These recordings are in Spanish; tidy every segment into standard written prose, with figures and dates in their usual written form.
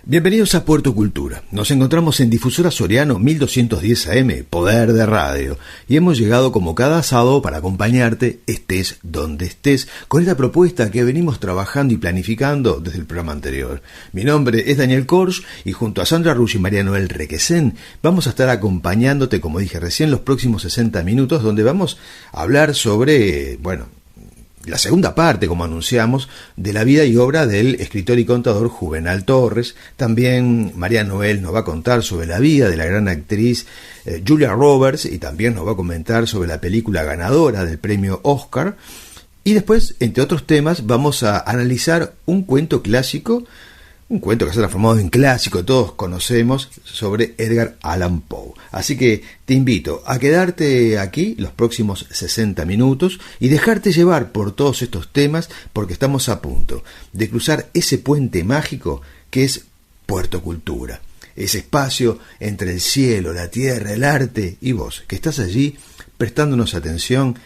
Bienvenidos a Puerto Cultura. Nos encontramos en Difusora Soriano 1210 AM, Poder de Radio, y hemos llegado como cada sábado para acompañarte, estés donde estés, con esta propuesta que venimos trabajando y planificando desde el programa anterior. Mi nombre es Daniel Korsch y junto a Sandra Rush y María Noel Requesén vamos a estar acompañándote, como dije recién, los próximos 60 minutos, donde vamos a hablar sobre, la segunda parte, como anunciamos, de la vida y obra del escritor y contador Juvenal Torres. También María Noel nos va a contar sobre la vida de la gran actriz Julia Roberts y también nos va a comentar sobre la película ganadora del premio Oscar. Y después, entre otros temas, vamos a analizar un cuento clásico, un cuento que se ha transformado en clásico, todos conocemos, sobre Edgar Allan Poe. Así que te invito a quedarte aquí los próximos 60 minutos y dejarte llevar por todos estos temas, porque estamos a punto de cruzar ese puente mágico que es Puerto Cultura. Ese espacio entre el cielo, la tierra, el arte y vos, que estás allí prestándonos atención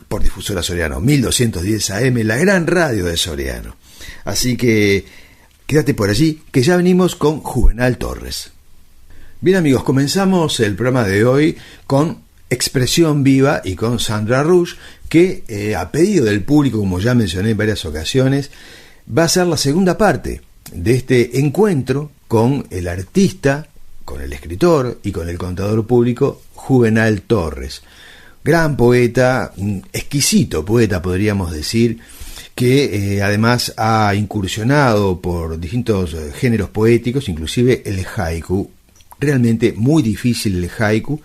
por Difusora Soriano 1210 AM, la gran radio de Soriano. Así que quédate por allí, que ya venimos con Juvenal Torres. Bien amigos, comenzamos el programa de hoy con Expresión Viva y con Sandra Rush, que a pedido del público, como ya mencioné en varias ocasiones, va a ser la segunda parte de este encuentro con el artista, con el escritor y con el contador público Juvenal Torres. Gran poeta, un exquisito poeta podríamos decir, que además ha incursionado por distintos géneros poéticos, inclusive el haiku. Realmente muy difícil el haiku.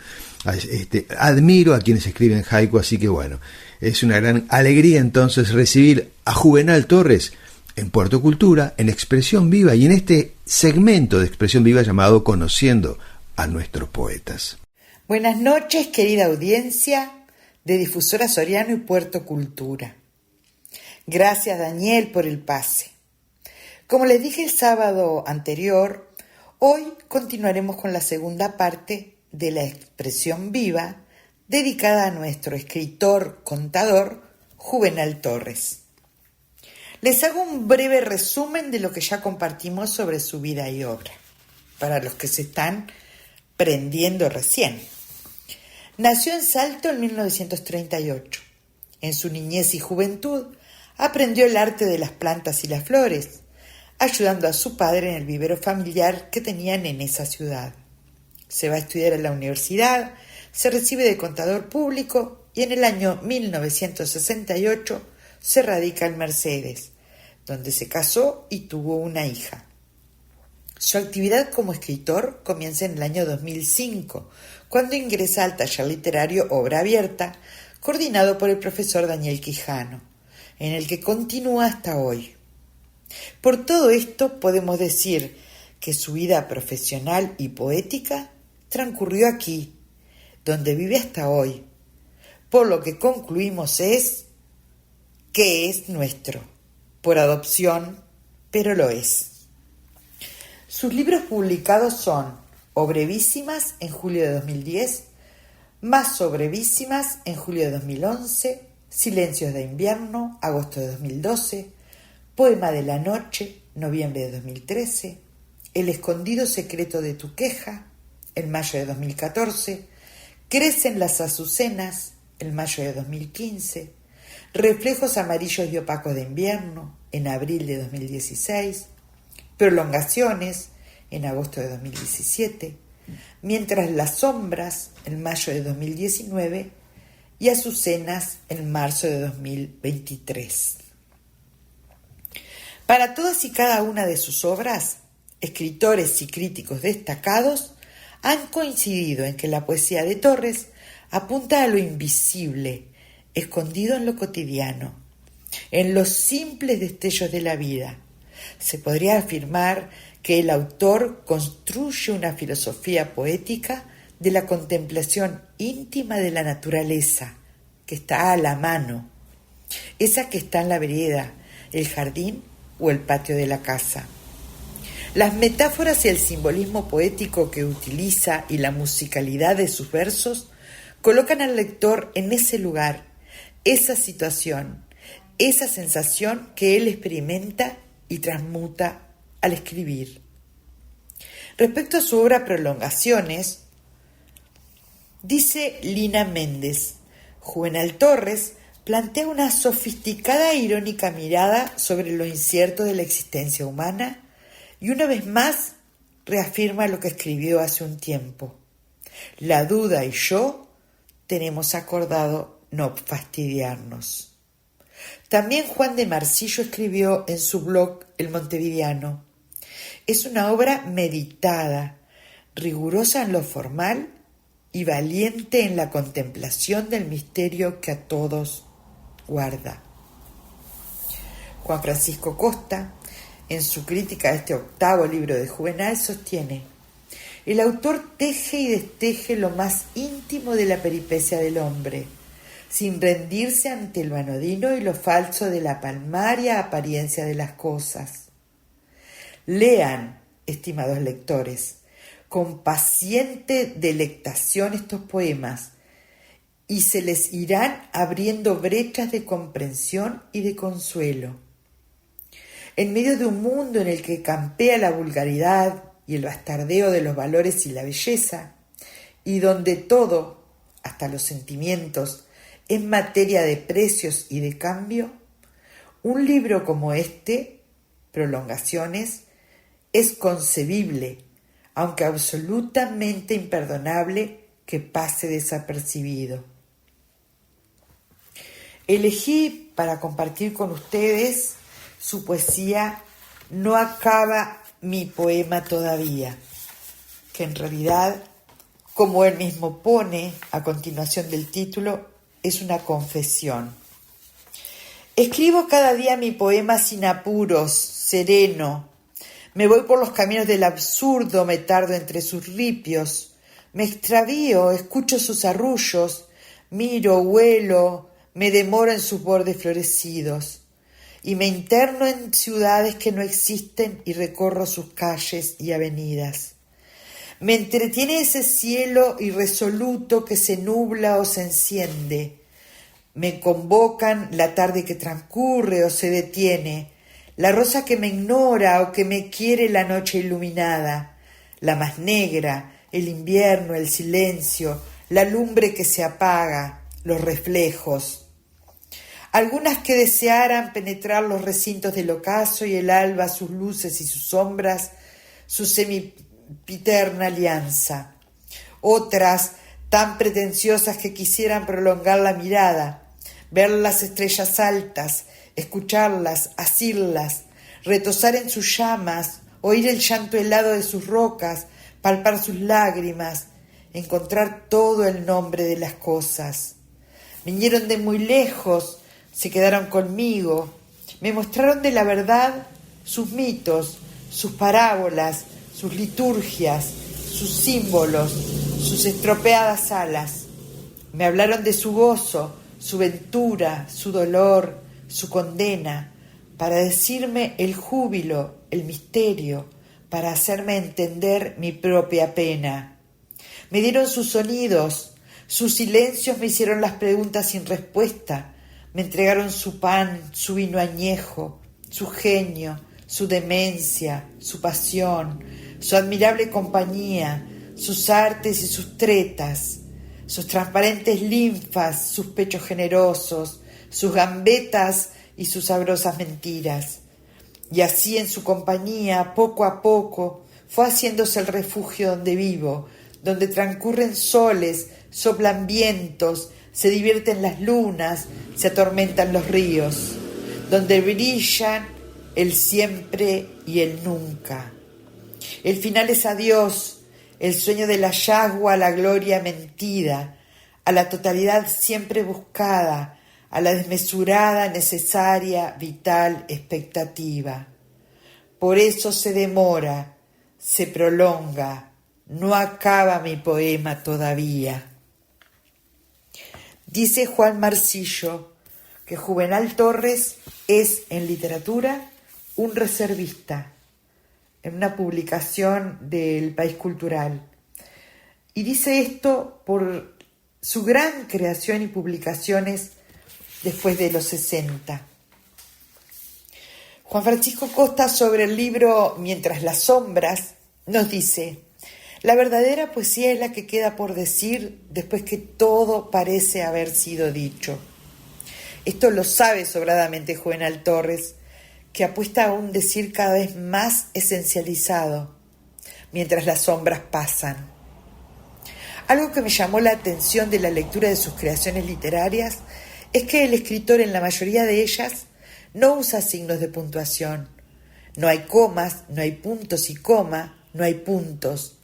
Admiro a quienes escriben haiku, así que es una gran alegría entonces recibir a Juvenal Torres en Puerto Cultura, en Expresión Viva y en este segmento de Expresión Viva llamado Conociendo a nuestros poetas. Buenas noches, querida audiencia de Difusora Soriano y Puerto Cultura. Gracias, Daniel, por el pase. Como les dije el sábado anterior, hoy continuaremos con la segunda parte de la Expresión Viva dedicada a nuestro escritor contador Juvenal Torres. Les hago un breve resumen de lo que ya compartimos sobre su vida y obra, para los que se están prendiendo recién. Nació en Salto en 1938. En su niñez y juventud aprendió el arte de las plantas y las flores, ayudando a su padre en el vivero familiar que tenían en esa ciudad. Se va a estudiar a la universidad, se recibe de contador público y en el año 1968 se radica en Mercedes, donde se casó y tuvo una hija. Su actividad como escritor comienza en el año 2005, cuando ingresa al taller literario Obra Abierta, coordinado por el profesor Daniel Quijano, en el que continúa hasta hoy. Por todo esto podemos decir que su vida profesional y poética transcurrió aquí, donde vive hasta hoy, por lo que concluimos que es nuestro, por adopción, pero lo es. Sus libros publicados son O Brevísimas en julio de 2010, Más o Brevísimas en julio de 2011, Silencios de invierno, agosto de 2012, Poema de la noche, noviembre de 2013, El escondido secreto de tu queja, en mayo de 2014, Crecen las azucenas, en mayo de 2015, Reflejos amarillos y opacos de invierno, en abril de 2016, Prolongaciones, en agosto de 2017, Mientras las sombras, en mayo de 2019, y Azucenas en marzo de 2023. Para todas y cada una de sus obras, escritores y críticos destacados han coincidido en que la poesía de Torres apunta a lo invisible, escondido en lo cotidiano, en los simples destellos de la vida. Se podría afirmar que el autor construye una filosofía poética de la contemplación íntima de la naturaleza, que está a la mano, esa que está en la vereda, el jardín o el patio de la casa. Las metáforas y el simbolismo poético que utiliza y la musicalidad de sus versos colocan al lector en ese lugar, esa situación, esa sensación que él experimenta y transmuta al escribir. Respecto a su obra Prolongaciones, dice Lina Méndez, Juvenal Torres plantea una sofisticada e irónica mirada sobre lo incierto de la existencia humana y una vez más reafirma lo que escribió hace un tiempo. La duda y yo tenemos acordado no fastidiarnos. También Juan de Marcillo escribió en su blog El Montevideano. Es una obra meditada, rigurosa en lo formal y valiente en la contemplación del misterio que a todos guarda. Juan Francisco Costa, en su crítica a este 8º libro de Juvenal, sostiene: el autor teje y desteje lo más íntimo de la peripecia del hombre, sin rendirse ante lo anodino y lo falso de la palmaria apariencia de las cosas. Lean, estimados lectores, con paciente delectación estos poemas, y se les irán abriendo brechas de comprensión y de consuelo. En medio de un mundo en el que campea la vulgaridad y el bastardeo de los valores y la belleza, y donde todo, hasta los sentimientos, es materia de precios y de cambio, un libro como este, Prolongaciones, es concebible, aunque absolutamente imperdonable, que pase desapercibido. Elegí para compartir con ustedes su poesía No acaba mi poema todavía, que en realidad, como él mismo pone a continuación del título, es una confesión. Escribo cada día mi poema sin apuros, sereno. Me voy por los caminos del absurdo, me tardo entre sus ripios, me extravío, escucho sus arrullos, miro, huelo, me demoro en sus bordes florecidos, y me interno en ciudades que no existen y recorro sus calles y avenidas. Me entretiene ese cielo irresoluto que se nubla o se enciende. Me convocan la tarde que transcurre o se detiene, la rosa que me ignora o que me quiere la noche iluminada, la más negra, el invierno, el silencio, la lumbre que se apaga, los reflejos. Algunas que desearan penetrar los recintos del ocaso y el alba, sus luces y sus sombras, su semipiterna alianza. Otras tan pretenciosas que quisieran prolongar la mirada, ver las estrellas altas, escucharlas, asirlas, retozar en sus llamas, oír el llanto helado de sus rocas, palpar sus lágrimas, encontrar todo el nombre de las cosas. Vinieron de muy lejos, se quedaron conmigo, me mostraron de la verdad sus mitos, sus parábolas, sus liturgias, sus símbolos, sus estropeadas alas. Me hablaron de su gozo, su ventura, su dolor, su condena, para decirme el júbilo, el misterio, para hacerme entender mi propia pena. Me dieron sus sonidos, sus silencios me hicieron las preguntas sin respuesta, me entregaron su pan, su vino añejo, su genio, su demencia, su pasión, su admirable compañía, sus artes y sus tretas, sus transparentes linfas, sus pechos generosos, sus gambetas y sus sabrosas mentiras. Y así en su compañía, poco a poco, fue haciéndose el refugio donde vivo, donde transcurren soles, soplan vientos, se divierten las lunas, se atormentan los ríos, donde brillan el siempre y el nunca. El final es adiós, el sueño del hallazgo a la gloria mentida, a la totalidad siempre buscada, a la desmesurada, necesaria, vital expectativa. Por eso se demora, se prolonga, no acaba mi poema todavía. Dice Juan Marcillo que Juvenal Torres es, en literatura, un reservista, en una publicación del País Cultural. Y dice esto por su gran creación y publicaciones después de los 60. Juan Francisco Costa, sobre el libro Mientras las sombras, nos dice: la verdadera poesía es la que queda por decir después que todo parece haber sido dicho. Esto lo sabe sobradamente Juvenal Torres, que apuesta a un decir cada vez más esencializado, mientras las sombras pasan. Algo que me llamó la atención de la lectura de sus creaciones literarias es que el escritor, en la mayoría de ellas, no usa signos de puntuación. No hay comas, no hay puntos y coma, no hay puntos.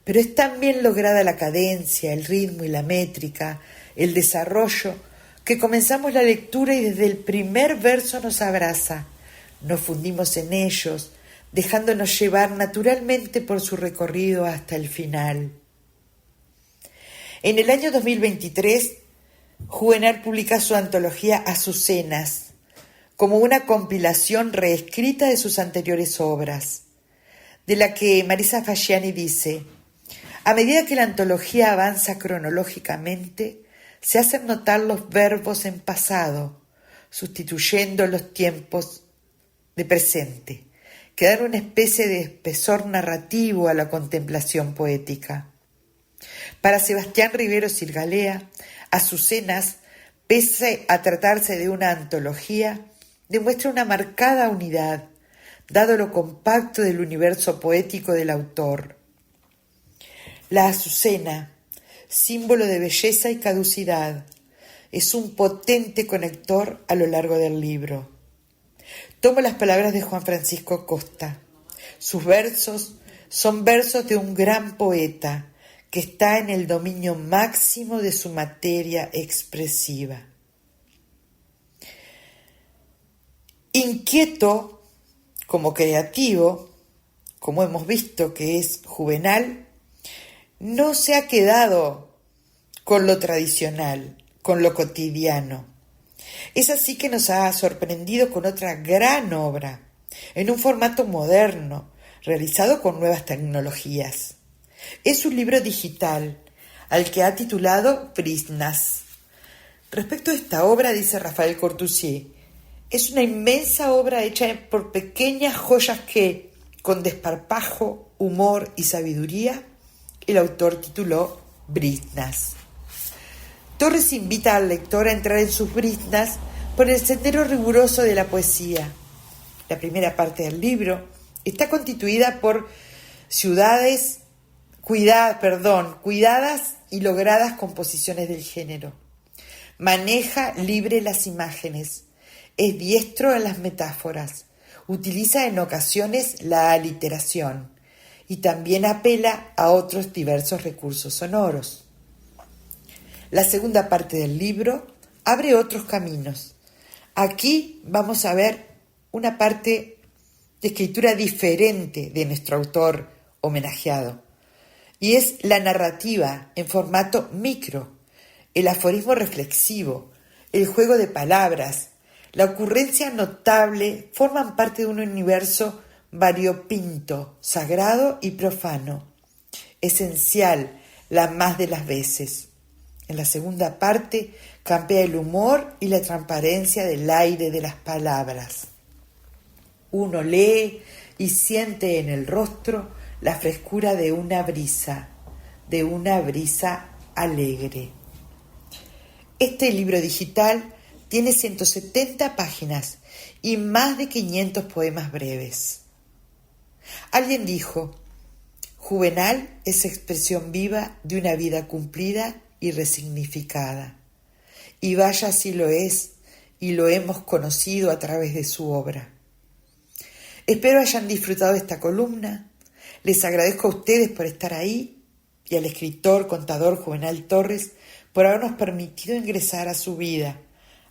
Pero es tan bien lograda la cadencia, el ritmo y la métrica, el desarrollo, que comenzamos la lectura y desde el primer verso nos abraza. Nos fundimos en ellos, dejándonos llevar naturalmente por su recorrido hasta el final. En el año 2023, Juvenal publica su antología Azucenas, como una compilación reescrita de sus anteriores obras, de la que Marisa Fasciani dice: a medida que la antología avanza cronológicamente, se hacen notar los verbos en pasado, sustituyendo los tiempos de presente, que dan una especie de espesor narrativo a la contemplación poética. Para Sebastián Rivero Sirgalea, Azucenas, pese a tratarse de una antología, demuestra una marcada unidad, dado lo compacto del universo poético del autor. La azucena, símbolo de belleza y caducidad, es un potente conector a lo largo del libro. Tomo las palabras de Juan Francisco Costa. Sus versos son versos de un gran poeta que está en el dominio máximo de su materia expresiva. Inquieto como creativo, como hemos visto que es Juvenal, no se ha quedado con lo tradicional, con lo cotidiano. Es así que nos ha sorprendido con otra gran obra, en un formato moderno, realizado con nuevas tecnologías. Es un libro digital, al que ha titulado Brisnas. Respecto a esta obra, dice Rafael Cortusier: es una inmensa obra hecha por pequeñas joyas que, con desparpajo, humor y sabiduría, el autor tituló Brisnas. Torres invita al lector a entrar en sus brisnas por el sendero riguroso de la poesía. La primera parte del libro está constituida por ciudades cuidadas y logradas composiciones del género. Maneja libre las imágenes, es diestro en las metáforas, utiliza en ocasiones la aliteración y también apela a otros diversos recursos sonoros. La segunda parte del libro abre otros caminos. Aquí vamos a ver una parte de escritura diferente de nuestro autor homenajeado, y es la narrativa en formato micro, el aforismo reflexivo, el juego de palabras, la ocurrencia notable forman parte de un universo variopinto, sagrado y profano, esencial la más de las veces. En la segunda parte campea el humor y la transparencia del aire de las palabras. Uno lee y siente en el rostro la frescura de una brisa alegre. Este libro digital tiene 170 páginas y más de 500 poemas breves. Alguien dijo: Juvenal es expresión viva de una vida cumplida y resignificada. Y vaya si lo es, y lo hemos conocido a través de su obra. Espero hayan disfrutado de esta columna. Les agradezco a ustedes por estar ahí y al escritor, contador Juvenal Torres por habernos permitido ingresar a su vida,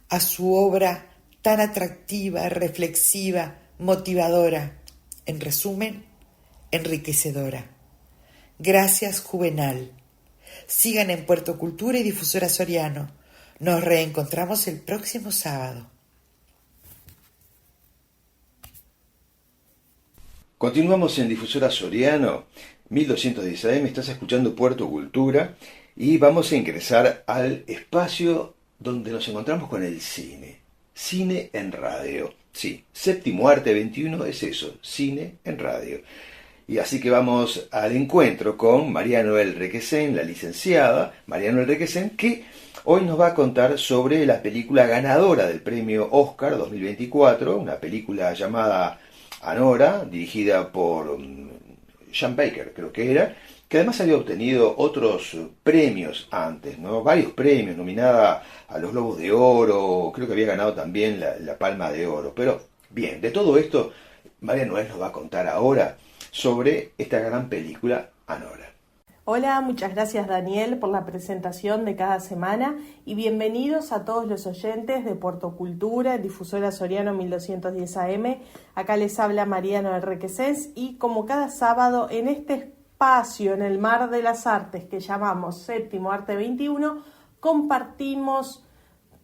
a su obra tan atractiva, reflexiva, motivadora, en resumen, enriquecedora. Gracias, Juvenal. Sigan en Puerto Cultura y Difusora Soriano. Nos reencontramos el próximo sábado. Continuamos en Difusora Soriano, 1210 AM, estás escuchando Puerto Cultura y vamos a ingresar al espacio donde nos encontramos con el cine en radio. Sí, Séptimo Arte 21 es eso, cine en radio. Y así que vamos al encuentro con María Noel Requesén, la licenciada María Noel Requesén, que hoy nos va a contar sobre la película ganadora del premio Oscar 2024, una película llamada Anora, dirigida por Sean Baker, creo que era, que además había obtenido otros premios antes, ¿no? Varios premios, nominada a los Globos de Oro, creo que había ganado también la Palma de Oro. Pero bien, de todo esto, María Noel nos va a contar ahora sobre esta gran película Anora. Hola, muchas gracias Daniel por la presentación de cada semana y bienvenidos a todos los oyentes de Puerto Cultura, Difusora Soriano 1210 AM. Acá les habla María Noel Requesén y como cada sábado en este espacio en el Mar de las Artes que llamamos Séptimo Arte 21, compartimos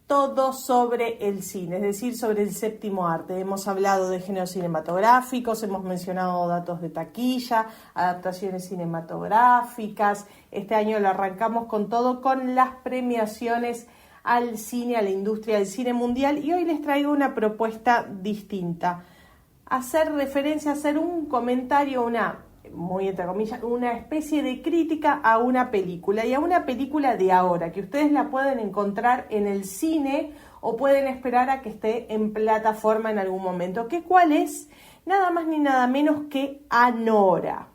todo sobre el cine, es decir, sobre el séptimo arte. Hemos hablado de géneros cinematográficos, hemos mencionado datos de taquilla, adaptaciones cinematográficas. Este año lo arrancamos con todo, con las premiaciones al cine, a la industria del cine mundial, y hoy les traigo una propuesta distinta. Hacer referencia, hacer un comentario, muy entre comillas, una especie de crítica a una película, y a una película de ahora, que ustedes la pueden encontrar en el cine o pueden esperar a que esté en plataforma en algún momento. ¿Cuál es? Nada más ni nada menos que Anora.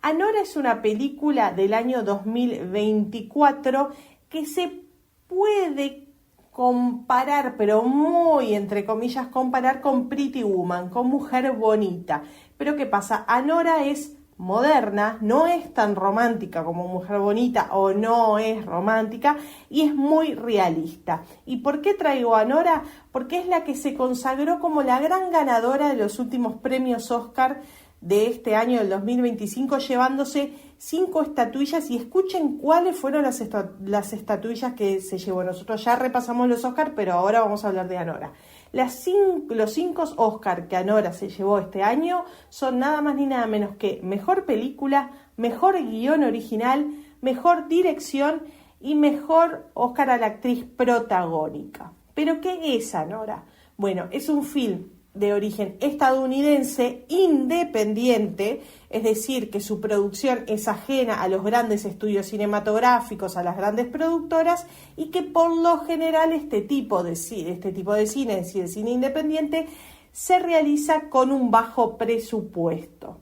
Anora es una película del año 2024 que se puede comparar, pero muy entre comillas comparar, con Pretty Woman, con Mujer Bonita. Pero ¿qué pasa? Anora es moderna, no es tan romántica como Mujer Bonita, o no es romántica, y es muy realista. ¿Y por qué traigo a Anora? Porque es la que se consagró como la gran ganadora de los últimos premios Oscar de este año, del 2025, llevándose 5 estatuillas, y escuchen cuáles fueron las estatuillas que se llevó. Nosotros ya repasamos los Oscar, pero ahora vamos a hablar de Anora. Los 5 Oscar que Anora se llevó este año son nada más ni nada menos que Mejor Película, Mejor Guión Original, Mejor Dirección y Mejor Oscar a la Actriz Protagónica. ¿Pero qué es Anora? Bueno, es un film de origen estadounidense independiente, es decir, que su producción es ajena a los grandes estudios cinematográficos, a las grandes productoras, y que por lo general este tipo de cine, es decir, el cine independiente, se realiza con un bajo presupuesto.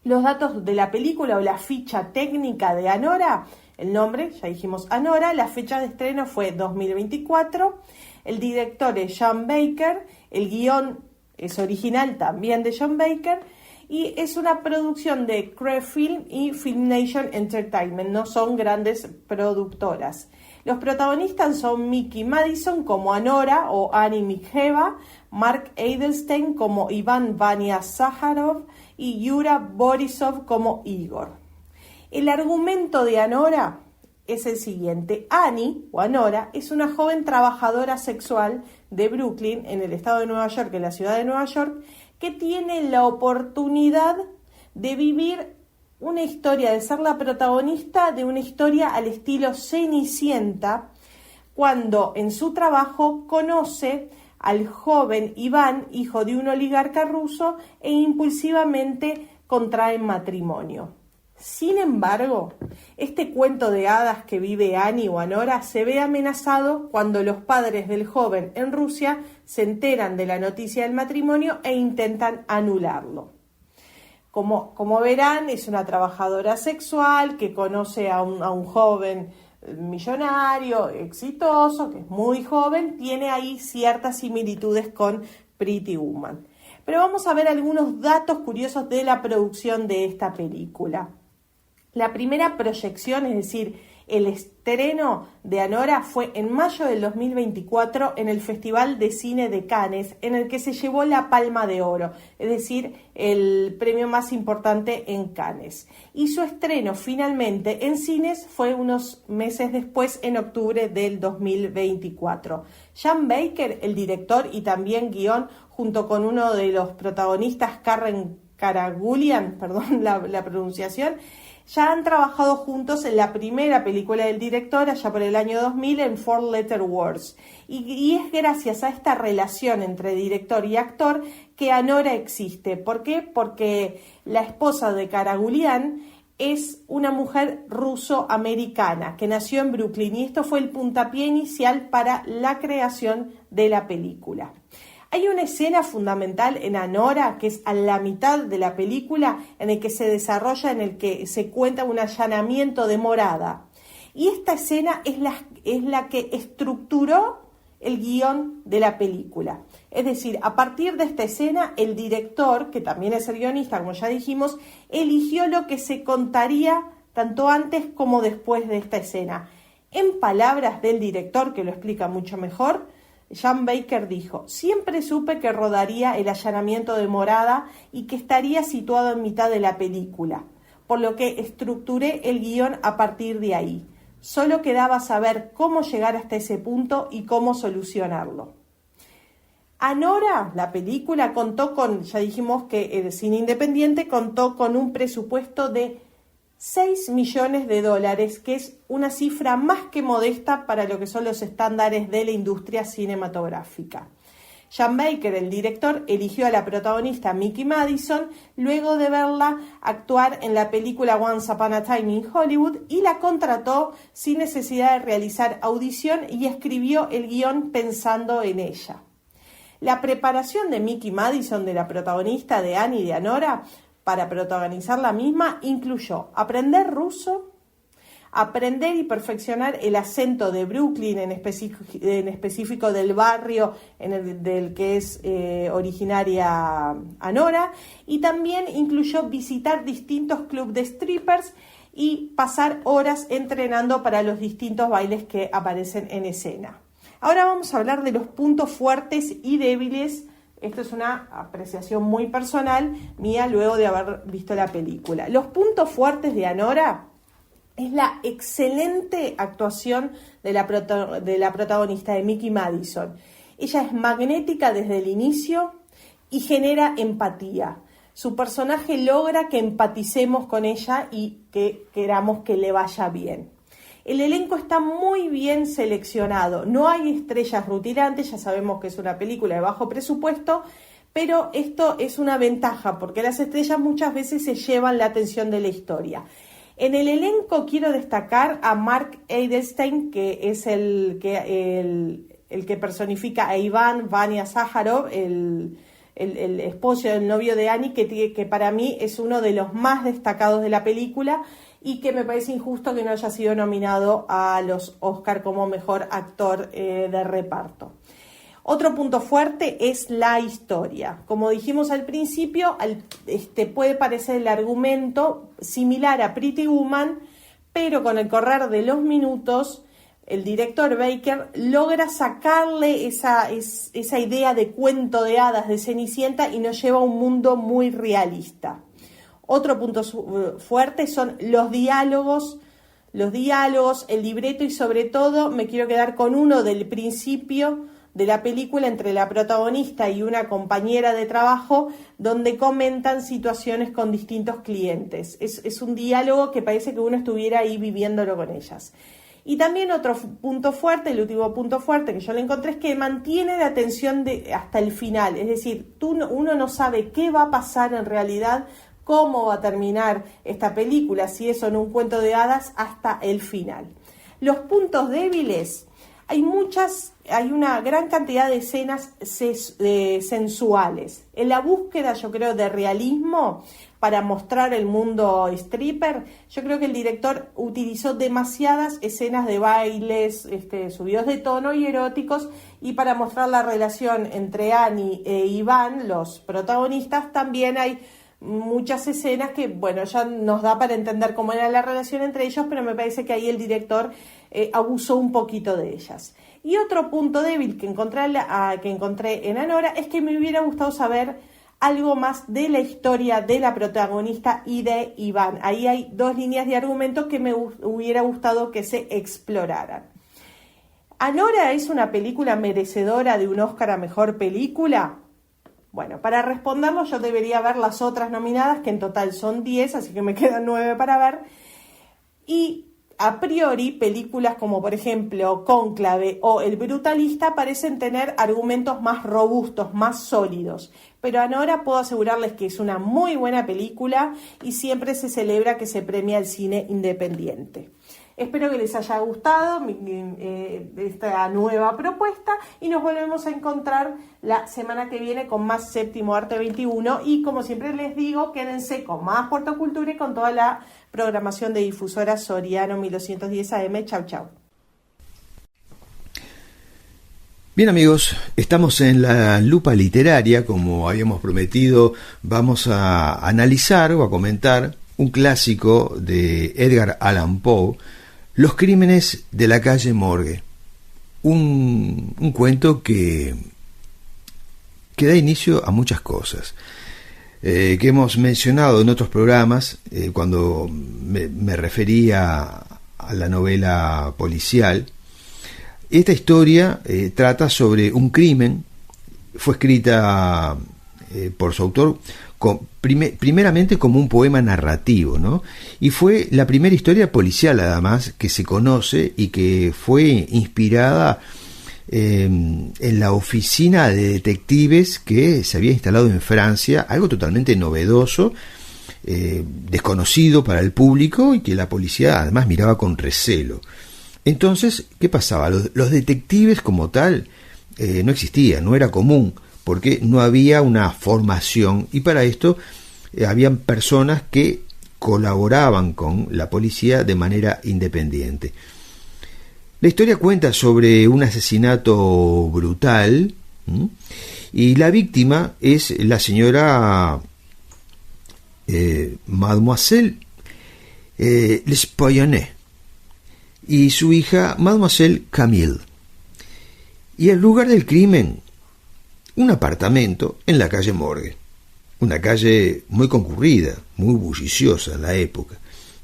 Los datos de la película o la ficha técnica de Anora: el nombre, ya dijimos Anora, la fecha de estreno fue 2024, el director es Sean Baker, el guión es original también de Sean Baker, y es una producción de Crave Film y Film Nation Entertainment, no son grandes productoras. Los protagonistas son Mickey Madison como Anora o Annie Mikheeva, Mark Edelstein como Ivan Vanya Sakharov y Yura Borisov como Igor. El argumento de Anora es el siguiente. Annie, o Anora, es una joven trabajadora sexual de Brooklyn, en el estado de Nueva York, en la ciudad de Nueva York, que tiene la oportunidad de vivir una historia, de ser la protagonista de una historia al estilo Cenicienta, cuando en su trabajo conoce al joven Iván, hijo de un oligarca ruso, e impulsivamente contraen matrimonio. Sin embargo, este cuento de hadas que vive Annie o Anora se ve amenazado cuando los padres del joven en Rusia se enteran de la noticia del matrimonio e intentan anularlo. Como verán, es una trabajadora sexual que conoce a un joven millonario, exitoso, que es muy joven, tiene ahí ciertas similitudes con Pretty Woman. Pero vamos a ver algunos datos curiosos de la producción de esta película. La primera proyección, es decir, el estreno de Anora, fue en mayo del 2024 en el Festival de Cine de Cannes, en el que se llevó la Palma de Oro, es decir, el premio más importante en Cannes. Y su estreno finalmente en cines fue unos meses después, en octubre del 2024. Sean Baker, el director y también guión, junto con uno de los protagonistas, Karen Karagulian, perdón la pronunciación, ya han trabajado juntos en la primera película del director, allá por el año 2000, en Four Letter Words. Y es gracias a esta relación entre director y actor que Anora existe. ¿Por qué? Porque la esposa de Karagulian es una mujer ruso-americana que nació en Brooklyn, y esto fue el puntapié inicial para la creación de la película. Hay una escena fundamental en Anora, que es a la mitad de la película, en el que se desarrolla, en el que se cuenta un allanamiento de morada. Y esta escena es la que estructuró el guión de la película. Es decir, a partir de esta escena, el director, que también es el guionista, como ya dijimos, eligió lo que se contaría tanto antes como después de esta escena. En palabras del director, que lo explica mucho mejor, Sean Baker dijo: siempre supe que rodaría el allanamiento de morada y que estaría situado en mitad de la película, por lo que estructuré el guión a partir de ahí. Solo quedaba saber cómo llegar hasta ese punto y cómo solucionarlo. Anora, la película, contó con, ya dijimos que el cine independiente contó con un presupuesto de $6 millones, que es una cifra más que modesta para lo que son los estándares de la industria cinematográfica. Sean Baker, el director, eligió a la protagonista Mickey Madison luego de verla actuar en la película Once Upon a Time in Hollywood, y la contrató sin necesidad de realizar audición y escribió el guión pensando en ella. La preparación de Mickey Madison, de la protagonista de Annie y de Anora, para protagonizar la misma, incluyó aprender ruso, aprender y perfeccionar el acento de Brooklyn, en específico del barrio del que es originaria Anora, y también incluyó visitar distintos clubes de strippers y pasar horas entrenando para los distintos bailes que aparecen en escena. Ahora vamos a hablar de los puntos fuertes y débiles. Esto es una apreciación muy personal mía luego de haber visto la película. Los puntos fuertes de Anora es la excelente actuación de la protagonista, de Mickey Madison. Ella es magnética desde el inicio y genera empatía. Su personaje logra que empaticemos con ella y que queramos que le vaya bien. El elenco está muy bien seleccionado, no hay estrellas rutilantes, ya sabemos que es una película de bajo presupuesto, pero esto es una ventaja porque las estrellas muchas veces se llevan la atención de la historia. En el elenco quiero destacar a Mark Edelstein, que es el que personifica a Iván Vania Sájarov, el esposo, el novio de Annie, que para mí es uno de los más destacados de la película, y que me parece injusto que no haya sido nominado a los Oscar como mejor actor de reparto. Otro punto fuerte es la historia. Como dijimos al principio, puede parecer el argumento similar a Pretty Woman, pero con el correr de los minutos, el director Baker logra sacarle esa idea de cuento de hadas de Cenicienta y nos lleva a un mundo muy realista. Otro punto fuerte son los diálogos, el libreto, y sobre todo me quiero quedar con uno del principio de la película entre la protagonista y una compañera de trabajo, donde comentan situaciones con distintos clientes. Es un diálogo que parece que uno estuviera ahí viviéndolo con ellas. Y también otro punto fuerte, el último punto fuerte que yo le encontré, es que mantiene la atención hasta el final. Es decir, uno no sabe qué va a pasar en realidad, cómo va a terminar esta película, si es o no un cuento de hadas, hasta el final. Los puntos débiles, hay una gran cantidad de escenas sensuales. En la búsqueda, yo creo, de realismo para mostrar el mundo stripper, yo creo que el director utilizó demasiadas escenas de bailes subidos de tono y eróticos, y para mostrar la relación entre Annie e Iván, los protagonistas, también hay muchas escenas que, bueno, ya nos da para entender cómo era la relación entre ellos, pero me parece que ahí el director abusó un poquito de ellas. Y otro punto débil que encontré en Anora es que me hubiera gustado saber algo más de la historia de la protagonista y de Iván. Ahí hay dos líneas de argumento que me hubiera gustado que se exploraran. Anora es una película merecedora de un Oscar a Mejor Película. Bueno, para responderlo yo debería ver las otras nominadas, que en total son 10, así que me quedan 9 para ver. Y a priori, películas como por ejemplo Cónclave o El Brutalista parecen tener argumentos más robustos, más sólidos. Pero ahora puedo asegurarles que es una muy buena película y siempre se celebra que se premia el cine independiente. Espero que les haya gustado esta nueva propuesta y nos volvemos a encontrar la semana que viene con más Séptimo Arte 21 y como siempre les digo, quédense con más Puerto Cultura y con toda la programación de Difusora Soriano 1210 AM. Chau, chau. Bien amigos, estamos en la lupa literaria, como habíamos prometido, vamos a analizar o a comentar un clásico de Edgar Allan Poe, Los crímenes de la calle Morgue, un cuento que da inicio a muchas cosas que hemos mencionado en otros programas cuando me refería a la novela policial. Esta historia trata sobre un crimen, fue escrita por su autor primeramente como un poema narrativo, ¿no? Y fue la primera historia policial además que se conoce y que fue inspirada en la oficina de detectives que se había instalado en Francia, algo totalmente novedoso, desconocido para el público y que la policía además miraba con recelo. Entonces, ¿qué pasaba? Los detectives como tal no existían, no era común, porque no había una formación y para esto habían personas que colaboraban con la policía de manera independiente. La historia cuenta sobre un asesinato brutal y la víctima es la señora Mademoiselle L'Espoyonnet y su hija Mademoiselle Camille. Y el lugar del crimen, un apartamento en la calle Morgue, una calle muy concurrida, muy bulliciosa en la época,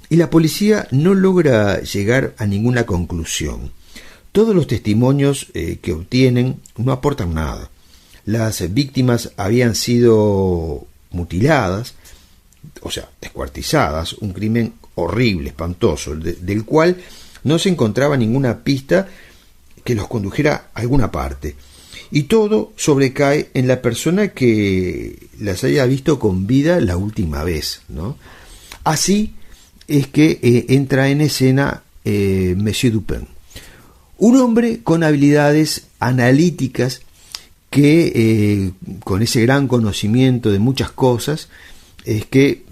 y la policía no logra llegar a ninguna conclusión. Todos los testimonios que obtienen no aportan nada. Las víctimas habían sido mutiladas, o sea, descuartizadas, un crimen horrible, espantoso, del cual no se encontraba ninguna pista que los condujera a alguna parte. Y todo sobrecae en la persona que las haya visto con vida la última vez, ¿no? Así es que entra en escena Monsieur Dupin, un hombre con habilidades analíticas que con ese gran conocimiento de muchas cosas es que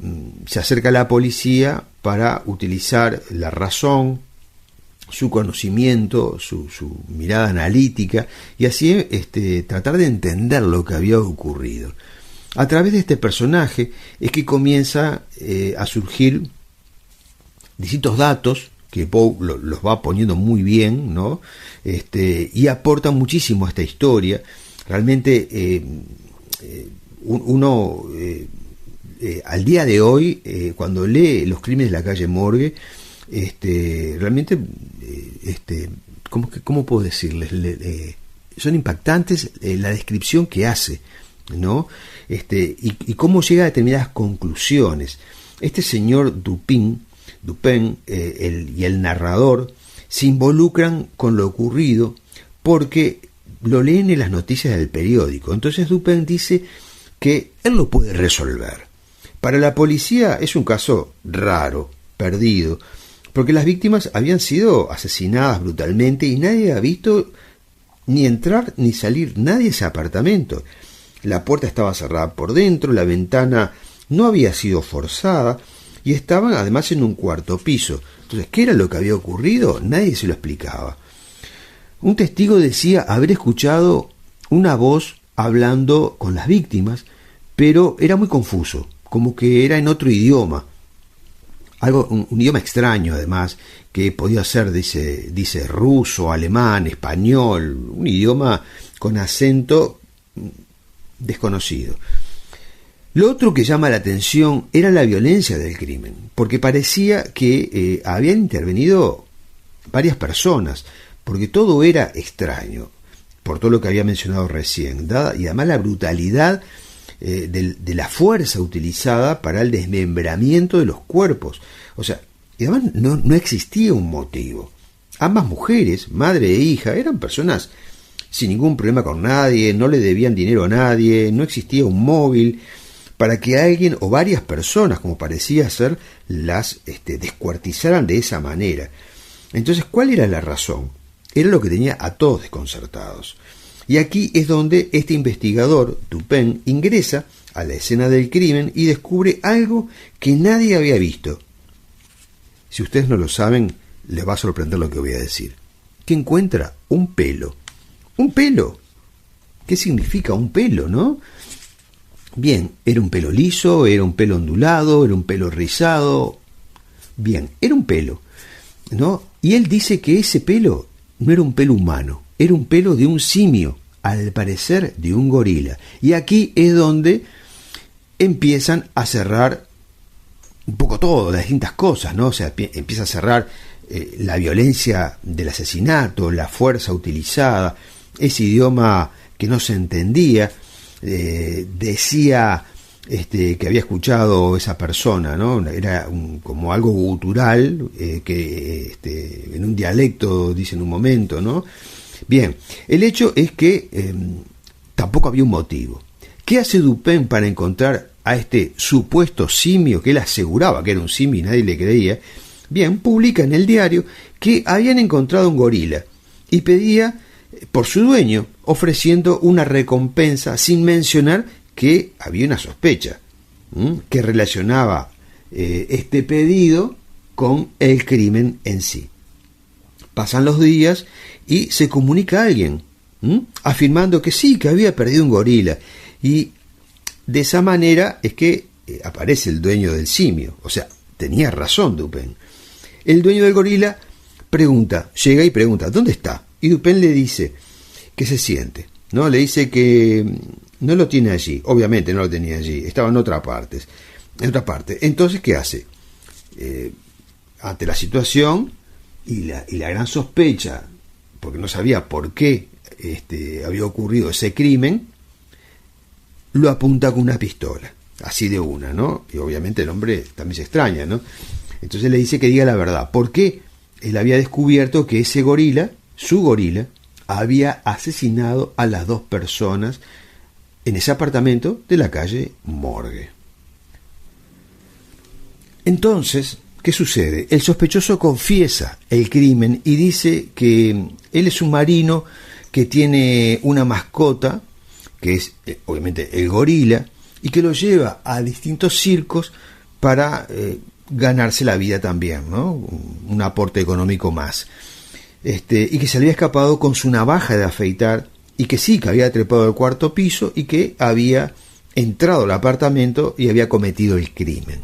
se acerca a la policía para utilizar la razón, su conocimiento, su mirada analítica y así tratar de entender lo que había ocurrido. A través de este personaje es que comienza a surgir distintos datos que Poe los va poniendo muy bien, ¿no? Y aporta muchísimo a esta historia. Realmente uno al día de hoy cuando lee Los crímenes de la calle Morgue realmente ¿cómo puedo decirles? Son impactantes la descripción que hace, ¿no? Y cómo llega a determinadas conclusiones. Este señor Dupin y el narrador se involucran con lo ocurrido porque lo leen en las noticias del periódico. Entonces Dupin dice que él lo puede resolver. Para la policía es un caso raro, perdido, porque las víctimas habían sido asesinadas brutalmente y nadie ha visto ni entrar ni salir nadie a ese apartamento. La puerta estaba cerrada por dentro, la ventana no había sido forzada y estaban además en un cuarto piso. Entonces, ¿qué era lo que había ocurrido? Nadie se lo explicaba. Un testigo decía haber escuchado una voz hablando con las víctimas, pero era muy confuso, como que era en otro idioma. Un idioma extraño además, que podía ser, dice ruso, alemán, español, un idioma con acento desconocido. Lo otro que llama la atención era la violencia del crimen, porque parecía que habían intervenido varias personas, porque todo era extraño, por todo lo que había mencionado recién, y además la brutalidad de la fuerza utilizada para el desmembramiento de los cuerpos. O sea, y además no existía un motivo. Ambas mujeres, madre e hija, eran personas sin ningún problema con nadie, no le debían dinero a nadie, no existía un móvil para que alguien o varias personas, como parecía ser, las descuartizaran de esa manera. Entonces, ¿cuál era la razón? Era lo que tenía a todos desconcertados. Y aquí es donde este investigador, Dupin, ingresa a la escena del crimen y descubre algo que nadie había visto. Si ustedes no lo saben, les va a sorprender lo que voy a decir. Que encuentra un pelo. ¿Un pelo? ¿Qué significa un pelo, no? Bien, ¿era un pelo liso? ¿Era un pelo ondulado? ¿Era un pelo rizado? Bien, era un pelo, ¿no? Y él dice que ese pelo no era un pelo humano, era un pelo de un simio, al parecer de un gorila. Y aquí es donde empiezan a cerrar un poco todo, las distintas cosas, ¿no? O sea, empieza a cerrar la violencia del asesinato, la fuerza utilizada, ese idioma que no se entendía, decía que había escuchado esa persona, ¿no? Era como algo gutural, que en un dialecto dice en un momento, ¿no? Bien, el hecho es que tampoco había un motivo. ¿Qué hace Dupin para encontrar a este supuesto simio, que él aseguraba que era un simio y nadie le creía? Bien, publica en el diario que habían encontrado un gorila y pedía por su dueño, ofreciendo una recompensa sin mencionar que había una sospecha que relacionaba este pedido con el crimen en sí. Pasan los días y se comunica a alguien afirmando que sí, que había perdido un gorila, y de esa manera es que aparece el dueño del simio. O sea, tenía razón Dupin. El dueño del gorila llega y pregunta, ¿dónde está? Y Dupin le dice que se siente, ¿no? Le dice que no lo tiene allí, obviamente no lo tenía allí, estaba en otra parte. Entonces, ¿qué hace? Ante la situación y la gran sospecha, porque no sabía por qué había ocurrido ese crimen, lo apunta con una pistola, así de una, ¿no? Y obviamente el hombre también se extraña, ¿no? Entonces le dice que diga la verdad, porque él había descubierto que ese gorila, su gorila, había asesinado a las dos personas en ese apartamento de la calle Morgue. Entonces, ¿qué sucede? El sospechoso confiesa el crimen y dice que él es un marino que tiene una mascota, que es obviamente el gorila, y que lo lleva a distintos circos para ganarse la vida también, ¿no? Un aporte económico más. Y que se había escapado con su navaja de afeitar, y que sí, que había trepado al cuarto piso y que había entrado al apartamento y había cometido el crimen.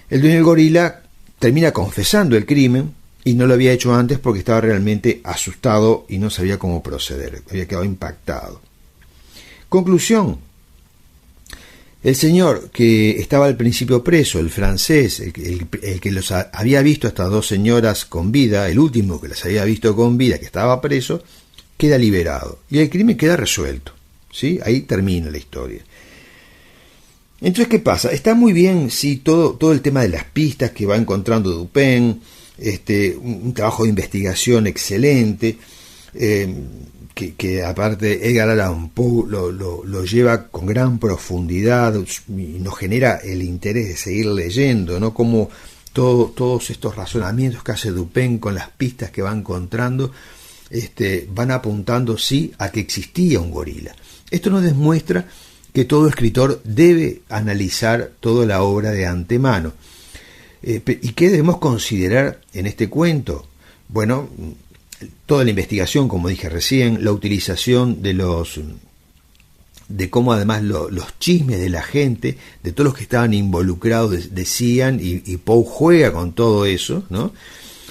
El dueño del gorila termina confesando el crimen y no lo había hecho antes porque estaba realmente asustado y no sabía cómo proceder, había quedado impactado. Conclusión: el señor que estaba al principio preso, el francés, el que los había visto a estas dos señoras con vida, el último que las había visto con vida, que estaba preso, queda liberado y el crimen queda resuelto, ¿sí? Ahí termina la historia. Entonces, ¿qué pasa? Está muy bien, sí, todo el tema de las pistas que va encontrando Dupin, un trabajo de investigación excelente, que aparte Edgar Allan Poe lo lleva con gran profundidad y nos genera el interés de seguir leyendo, ¿no? Como todos estos razonamientos que hace Dupin con las pistas que va encontrando van apuntando, sí, a que existía un gorila. Esto nos demuestra que todo escritor debe analizar toda la obra de antemano. ¿Y qué debemos considerar en este cuento? Bueno, toda la investigación, como dije recién, la utilización de cómo además los chismes de la gente, de todos los que estaban involucrados decían, y Poe juega con todo eso, ¿no?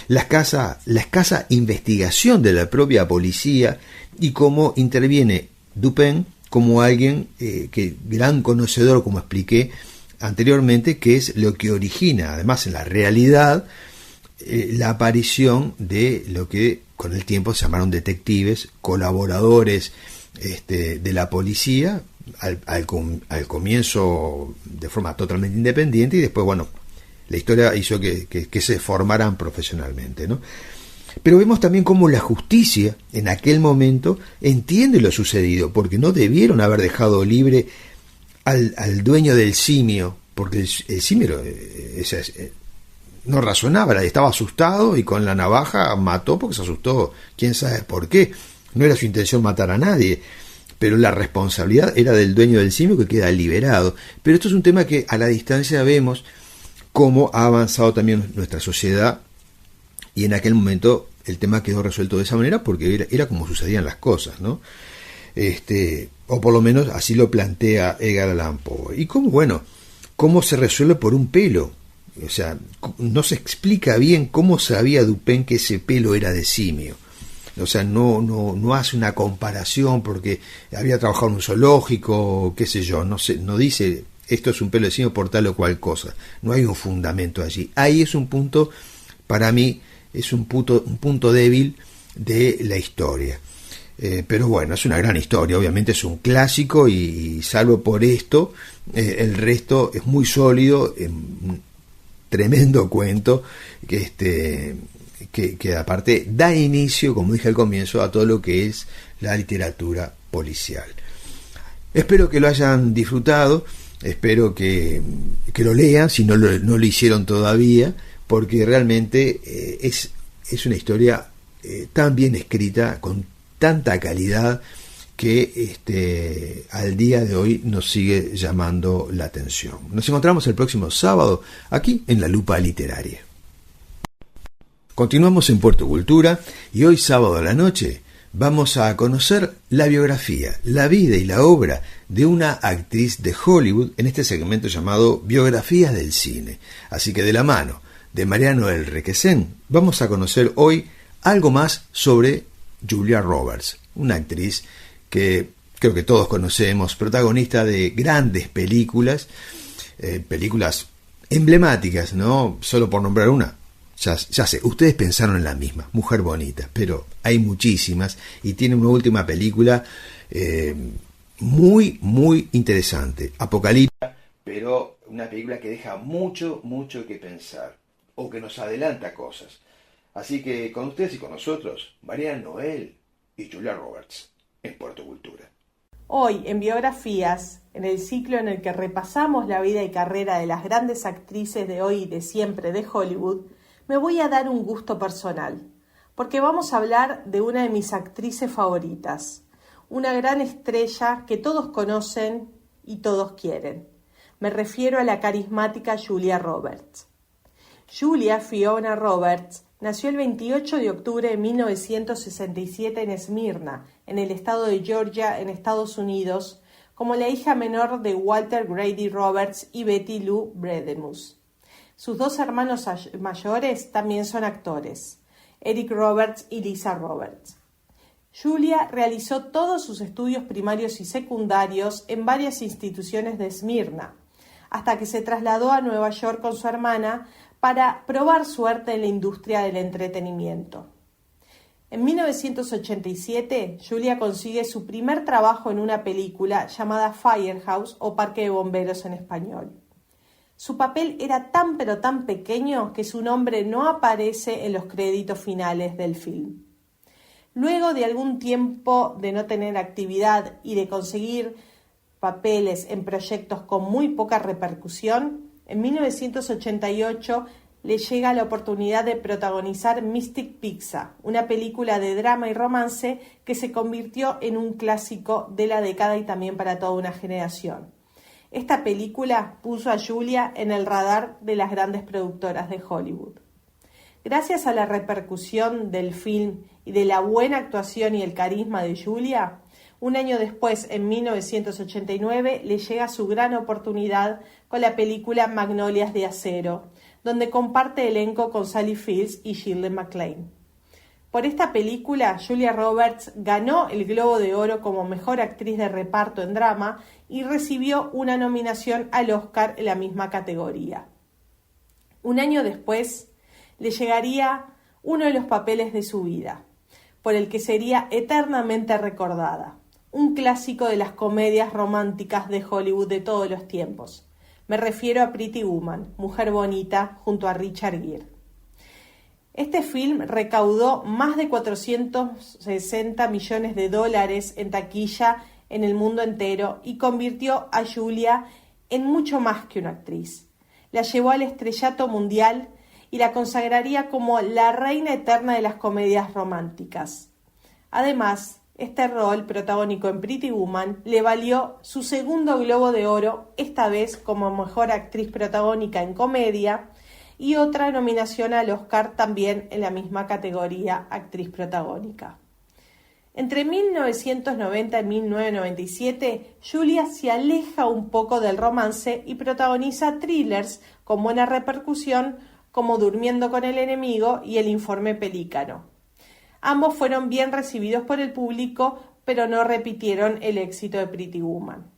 La escasa investigación de la propia policía y cómo interviene Dupin como alguien gran conocedor, como expliqué anteriormente, que es lo que origina, además en la realidad, la aparición de lo que con el tiempo se llamaron detectives, colaboradores de la policía, al comienzo de forma totalmente independiente, y después, bueno, la historia hizo que se formaran profesionalmente, ¿no? Pero vemos también cómo la justicia en aquel momento entiende lo sucedido, porque no debieron haber dejado libre al dueño del simio, porque el simio no razonaba, estaba asustado y con la navaja mató porque se asustó, quién sabe por qué. No era su intención matar a nadie, pero la responsabilidad era del dueño del simio, que queda liberado. Pero esto es un tema que a la distancia vemos cómo ha avanzado también nuestra sociedad, y en aquel momento el tema quedó resuelto de esa manera porque era como sucedían las cosas, ¿no? O por lo menos así lo plantea Edgar Allan Poe. Y cómo se resuelve por un pelo. O sea, no se explica bien cómo sabía Dupin que ese pelo era de simio. O sea, no hace una comparación porque había trabajado en un zoológico, qué sé yo, no dice esto es un pelo de simio por tal o cual cosa. No hay un fundamento allí. Ahí es un punto, para mí, es un punto débil de la historia. Pero bueno, es una gran historia, obviamente es un clásico, y salvo por esto, el resto es muy sólido, un tremendo cuento que aparte da inicio, como dije al comienzo, a todo lo que es la literatura policial. Espero que lo hayan disfrutado, espero que lo lean si no lo hicieron todavía, porque realmente es una historia tan bien escrita, con tanta calidad, que al día de hoy nos sigue llamando la atención. Nos encontramos el próximo sábado aquí en La Lupa Literaria. Continuamos en Puerto Cultura, y hoy sábado a la noche vamos a conocer la biografía, la vida y la obra de una actriz de Hollywood en este segmento llamado Biografías del Cine. Así que de la mano de María Noel Requesén vamos a conocer hoy algo más sobre Julia Roberts, una actriz que creo que todos conocemos, protagonista de grandes películas, películas emblemáticas, ¿no? Solo por nombrar una. Ya sé, ustedes pensaron en la misma, Mujer Bonita, pero hay muchísimas, y tiene una última película muy, muy interesante, Apocalipsis, pero una película que deja mucho que pensar, o que nos adelanta cosas. Así que con ustedes y con nosotros, María Noel y Julia Roberts, en Puerto Cultura. Hoy, en Biografías, en el ciclo en el que repasamos la vida y carrera de las grandes actrices de hoy y de siempre de Hollywood, me voy a dar un gusto personal, porque vamos a hablar de una de mis actrices favoritas, una gran estrella que todos conocen y todos quieren. Me refiero a la carismática Julia Roberts. Julia Fiona Roberts nació el 28 de octubre de 1967 en Esmirna, en el estado de Georgia, en Estados Unidos, como la hija menor de Walter Grady Roberts y Betty Lou Bredemus. Sus dos hermanos mayores también son actores, Eric Roberts y Lisa Roberts. Julia realizó todos sus estudios primarios y secundarios en varias instituciones de Esmirna, hasta que se trasladó a Nueva York con su hermana para probar suerte en la industria del entretenimiento. En 1987, Julia consigue su primer trabajo en una película llamada Firehouse, o Parque de Bomberos en español. Su papel era tan pero tan pequeño que su nombre no aparece en los créditos finales del film. Luego de algún tiempo de no tener actividad y de conseguir papeles en proyectos con muy poca repercusión, en 1988 le llega la oportunidad de protagonizar Mystic Pizza, una película de drama y romance que se convirtió en un clásico de la década y también para toda una generación. Esta película puso a Julia en el radar de las grandes productoras de Hollywood. Gracias a la repercusión del film y de la buena actuación y el carisma de Julia, un año después, en 1989, le llega su gran oportunidad con la película Magnolias de Acero, donde comparte elenco con Sally Fields y Shirley MacLaine. Por esta película, Julia Roberts ganó el Globo de Oro como mejor actriz de reparto en drama y recibió una nominación al Oscar en la misma categoría. Un año después, le llegaría uno de los papeles de su vida, por el que sería eternamente recordada, un clásico de las comedias románticas de Hollywood de todos los tiempos. Me refiero a Pretty Woman, Mujer Bonita, junto a Richard Gere. Este film recaudó más de 460 millones de dólares en taquilla en el mundo entero y convirtió a Julia en mucho más que una actriz. La llevó al estrellato mundial y la consagraría como la reina eterna de las comedias románticas. Además, este rol protagónico en Pretty Woman le valió su segundo Globo de Oro, esta vez como mejor actriz protagónica en comedia, y otra nominación al Oscar también en la misma categoría, actriz protagónica. Entre 1990 y 1997, Julia se aleja un poco del romance y protagoniza thrillers con buena repercusión como Durmiendo con el enemigo y El informe Pelícano. Ambos fueron bien recibidos por el público, pero no repitieron el éxito de Pretty Woman.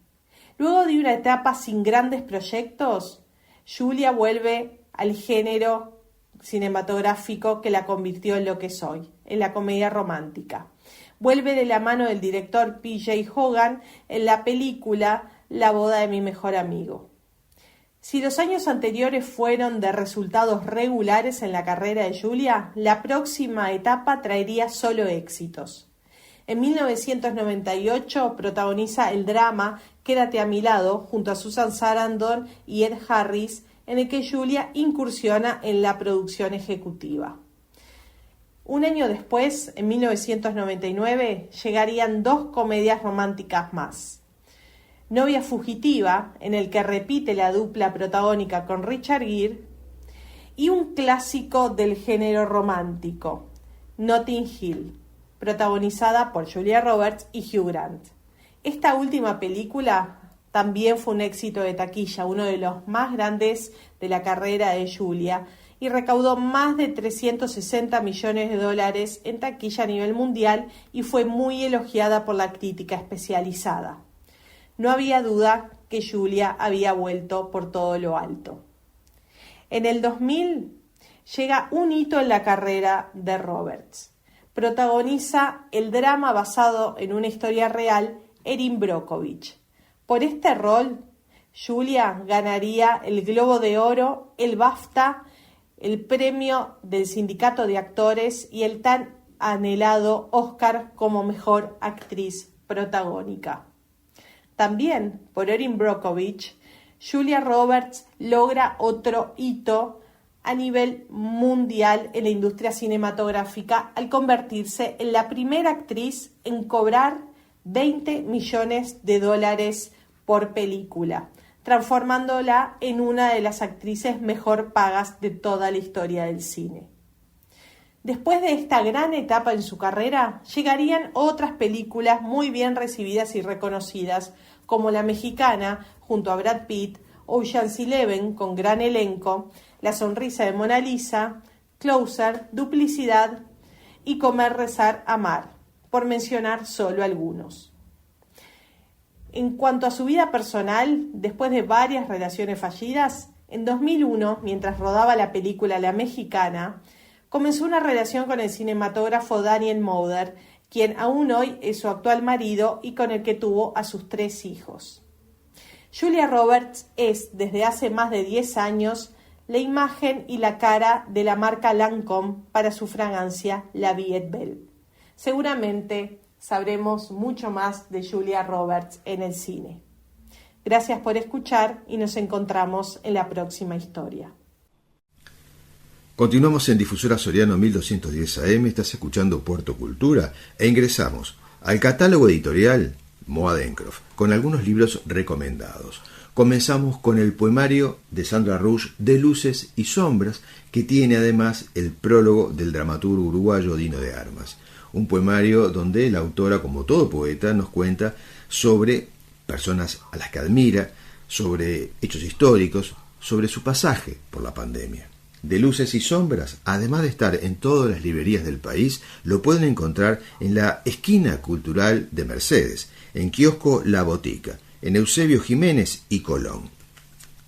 Luego de una etapa sin grandes proyectos, Julia vuelve al género cinematográfico que la convirtió en lo que es hoy, en la comedia romántica. Vuelve de la mano del director P.J. Hogan en la película La boda de mi mejor amigo. Si los años anteriores fueron de resultados regulares en la carrera de Julia, la próxima etapa traería solo éxitos. En 1998 protagoniza el drama Quédate a mi lado junto a Susan Sarandon y Ed Harris, en el que Julia incursiona en la producción ejecutiva. Un año después, en 1999, llegarían 2 comedias románticas más. Novia fugitiva, en el que repite la dupla protagónica con Richard Gere, y un clásico del género romántico, Notting Hill, protagonizada por Julia Roberts y Hugh Grant. Esta última película también fue un éxito de taquilla, uno de los más grandes de la carrera de Julia, y recaudó más de 360 millones de dólares en taquilla a nivel mundial y fue muy elogiada por la crítica especializada. No había duda que Julia había vuelto por todo lo alto. En el 2000 llega un hito en la carrera de Roberts. Protagoniza el drama basado en una historia real, Erin Brockovich. Por este rol, Julia ganaría el Globo de Oro, el BAFTA, el premio del Sindicato de Actores y el tan anhelado Oscar como mejor actriz protagónica. También, por Erin Brockovich, Julia Roberts logra otro hito a nivel mundial en la industria cinematográfica al convertirse en la primera actriz en cobrar 20 millones de dólares por película, transformándola en una de las actrices mejor pagas de toda la historia del cine. Después de esta gran etapa en su carrera, llegarían otras películas muy bien recibidas y reconocidas, como La Mexicana, junto a Brad Pitt, Ocean's 11, con gran elenco, La sonrisa de Mona Lisa, Closer, Duplicidad y Comer, rezar, amar, por mencionar solo algunos. En cuanto a su vida personal, después de varias relaciones fallidas, en 2001, mientras rodaba la película La Mexicana, comenzó una relación con el cinematógrafo Daniel Moder, quien aún hoy es su actual marido y con el que tuvo a sus 3 hijos. Julia Roberts es, desde hace más de 10 años, la imagen y la cara de la marca Lancôme para su fragancia La Vie est Belle. Seguramente sabremos mucho más de Julia Roberts en el cine. Gracias por escuchar y nos encontramos en la próxima historia. Continuamos en Difusora Soriano 1210 AM, estás escuchando Puerto Cultura e ingresamos al catálogo editorial Moa Dencroft con algunos libros recomendados. Comenzamos con el poemario de Sandra Rush de Luces y Sombras, que tiene además el prólogo del dramaturgo uruguayo Dino de Armas. Un poemario donde la autora, como todo poeta, nos cuenta sobre personas a las que admira, sobre hechos históricos, sobre su pasaje por la pandemia. De Luces y Sombras, además de estar en todas las librerías del país, lo pueden encontrar en la esquina cultural de Mercedes, en kiosco La Botica, en Eusebio Jiménez y Colón.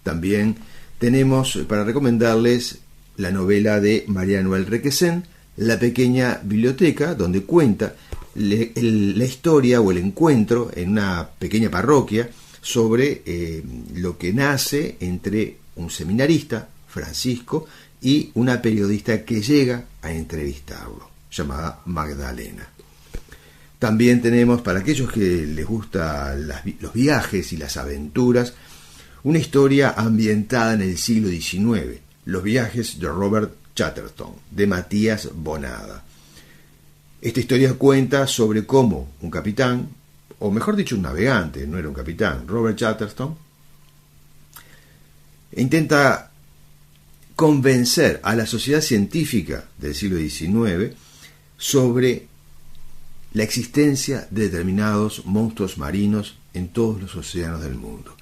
También tenemos para recomendarles la novela de María Noel Requesén, La pequeña biblioteca, donde cuenta la historia o el encuentro en una pequeña parroquia sobre lo que nace entre un seminarista, Francisco, y una periodista que llega a entrevistarlo, llamada Magdalena. También tenemos, para aquellos que les gustan los viajes y las aventuras, una historia ambientada en el siglo XIX, Los viajes de Robert Chatterton, de Matías Bonada. Esta historia cuenta sobre cómo un capitán, o mejor dicho un navegante, no era un capitán, Robert Chatterton, intenta convencer a la sociedad científica del siglo XIX sobre la existencia de determinados monstruos marinos en todos los océanos del mundo.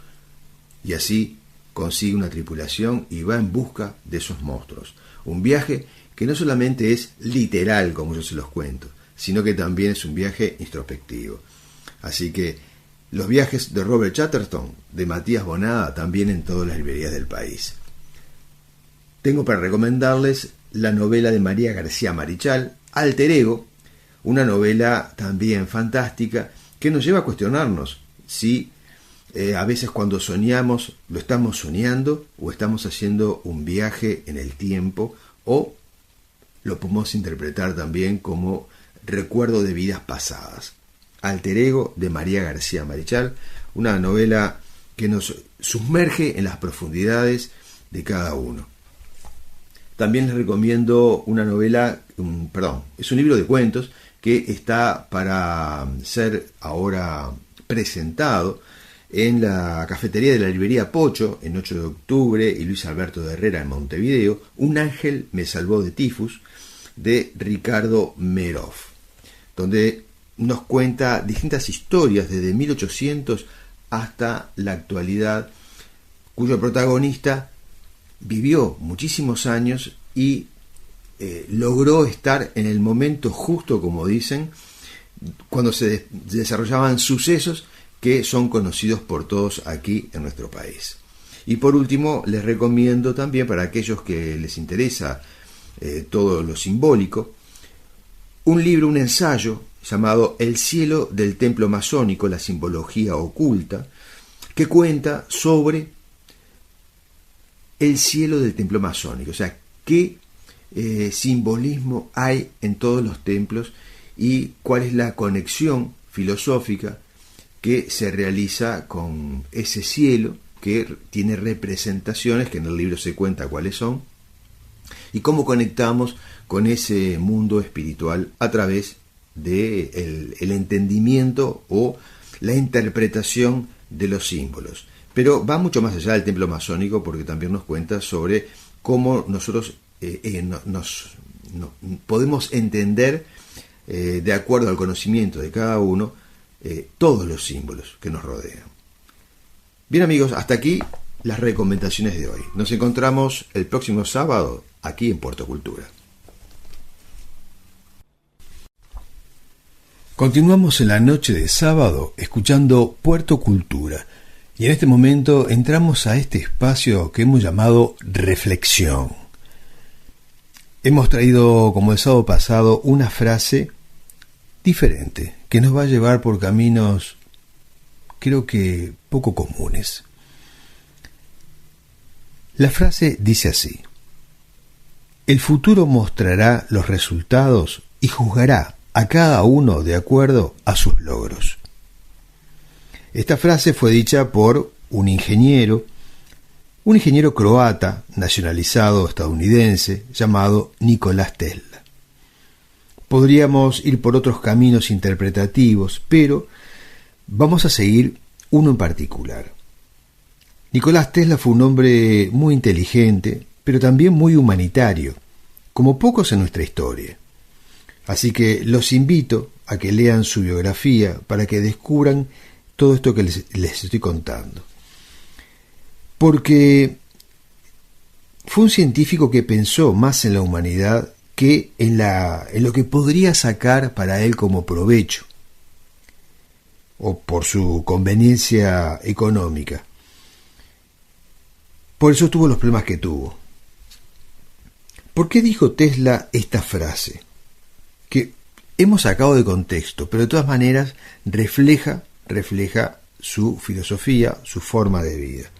Y así consigue una tripulación y va en busca de esos monstruos. Un viaje que no solamente es literal, como yo se los cuento, sino que también es un viaje introspectivo. Así que los viajes de Robert Chatterton, de Matías Bonada, también en todas las librerías del país. Tengo para recomendarles la novela de María García Marichal, Alter Ego, una novela también fantástica que nos lleva a cuestionarnos si a veces cuando soñamos lo estamos soñando o estamos haciendo un viaje en el tiempo, o lo podemos interpretar también como recuerdo de vidas pasadas. Alter Ego de María García Marichal, una novela que nos sumerge en las profundidades de cada uno. También les recomiendo una novela, es un libro de cuentos que está para ser ahora presentado en la cafetería de la librería Pocho, en 8 de octubre, y Luis Alberto de Herrera en Montevideo, Un ángel me salvó de tifus, de Ricardo Meroff, donde nos cuenta distintas historias desde 1800 hasta la actualidad, cuyo protagonista vivió muchísimos años y logró estar en el momento justo, como dicen, cuando se desarrollaban sucesos que son conocidos por todos aquí en nuestro país. Y por último, les recomiendo también, para aquellos que les interesa todo lo simbólico, un libro, un ensayo llamado El cielo del templo masónico, la simbología oculta, que cuenta sobre el cielo del templo masónico, o sea, qué simbolismo hay en todos los templos y cuál es la conexión filosófica que se realiza con ese cielo, que tiene representaciones, que en el libro se cuenta cuáles son, y cómo conectamos con ese mundo espiritual a través de el entendimiento o la interpretación de los símbolos. Pero va mucho más allá del templo masónico, porque también nos cuenta sobre cómo nosotros podemos entender, de acuerdo al conocimiento de cada uno, todos los símbolos que nos rodean. Bien, amigos, hasta aquí las recomendaciones de hoy. Nos encontramos el próximo sábado aquí en Puerto Cultura. Continuamos en la noche de sábado escuchando Puerto Cultura, y en este momento entramos a este espacio que hemos llamado Reflexión. Hemos traído, como el sábado pasado, una frase diferente que nos va a llevar por caminos, creo que poco comunes. La frase dice así: el futuro mostrará los resultados y juzgará a cada uno de acuerdo a sus logros. Esta frase fue dicha por un ingeniero croata nacionalizado estadounidense llamado Nicolás Tesla. Podríamos ir por otros caminos interpretativos, pero vamos a seguir uno en particular. Nicolás Tesla fue un hombre muy inteligente, pero también muy humanitario, como pocos en nuestra historia. Así que los invito a que lean su biografía para que descubran todo esto que les estoy contando. Porque fue un científico que pensó más en la humanidad que en lo que podría sacar para él como provecho o por su conveniencia económica. Por eso tuvo los problemas que tuvo. ¿Por qué dijo Tesla esta frase? Que hemos sacado de contexto, pero de todas maneras refleja su filosofía, su forma de vida.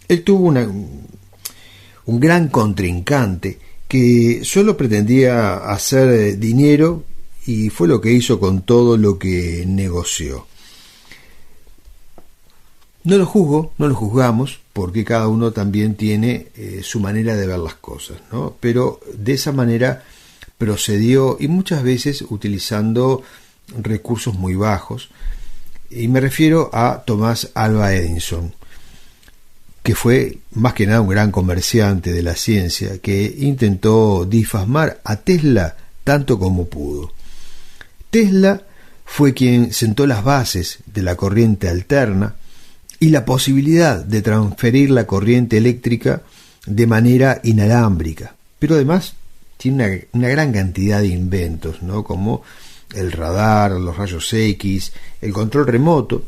Él tuvo un gran contrincante que solo pretendía hacer dinero, y fue lo que hizo con todo lo que negoció. No lo juzgo, no lo juzgamos, porque cada uno también tiene su manera de ver las cosas, ¿no? Pero de esa manera procedió, y muchas veces utilizando recursos muy bajos, y me refiero a Thomas Alva Edison, que fue más que nada un gran comerciante de la ciencia, que intentó difamar a Tesla tanto como pudo. Tesla fue quien sentó las bases de la corriente alterna y la posibilidad de transferir la corriente eléctrica de manera inalámbrica, pero además tiene una gran cantidad de inventos, ¿no? Como el radar, los rayos X, el control remoto,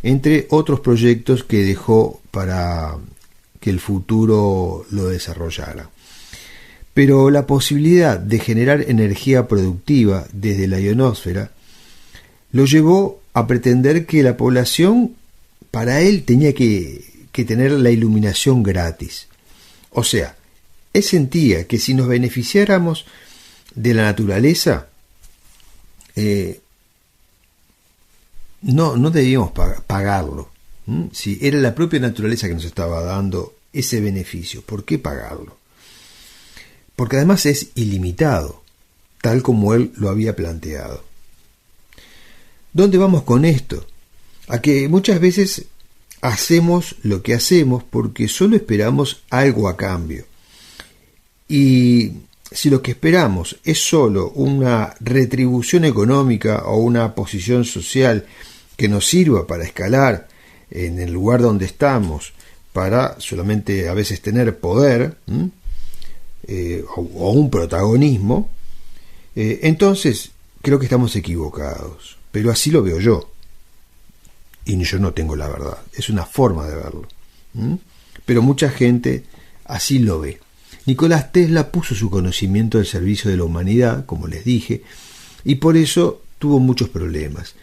entre otros proyectos que dejó para que el futuro lo desarrollara. Pero la posibilidad de generar energía productiva desde la ionosfera lo llevó a pretender que la población, para él, tenía que tener la iluminación gratis. O sea, él sentía que si nos beneficiáramos de la naturaleza, no debíamos pagarlo. Si era la propia naturaleza que nos estaba dando ese beneficio, ¿por qué pagarlo? Porque además es ilimitado, tal como él lo había planteado. ¿Dónde vamos con esto? A que muchas veces hacemos lo que hacemos porque solo esperamos algo a cambio. Y si lo que esperamos es solo una retribución económica o una posición social que nos sirva para escalar en el lugar donde estamos, para solamente a veces tener poder o un protagonismo, entonces creo que estamos equivocados. Pero así lo veo yo. Y yo no tengo la verdad. Es una forma de verlo. Pero mucha gente así lo ve. Nicolás Tesla puso su conocimiento al servicio de la humanidad, como les dije, y por eso tuvo muchos problemas.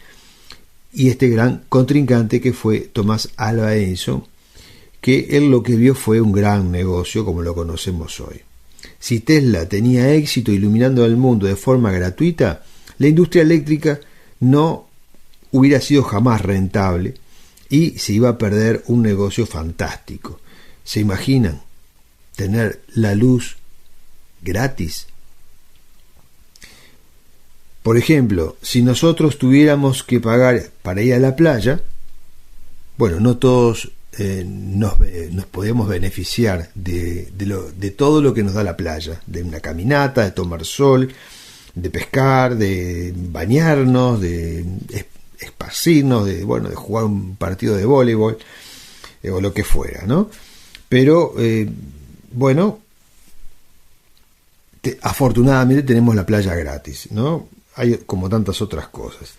Y este gran contrincante que fue Thomas Alva Edison, que él lo que vio fue un gran negocio como lo conocemos hoy. Si Tesla tenía éxito iluminando al mundo de forma gratuita, la industria eléctrica no hubiera sido jamás rentable y se iba a perder un negocio fantástico. ¿Se imaginan tener la luz gratis? Por ejemplo, si nosotros tuviéramos que pagar para ir a la playa, bueno, no todos nos podemos beneficiar de todo lo que nos da la playa, de una caminata, de tomar sol, de pescar, de bañarnos, de esparcirnos, de jugar un partido de voleibol o lo que fuera, ¿no? Pero afortunadamente tenemos la playa gratis, ¿no? Hay como tantas otras cosas.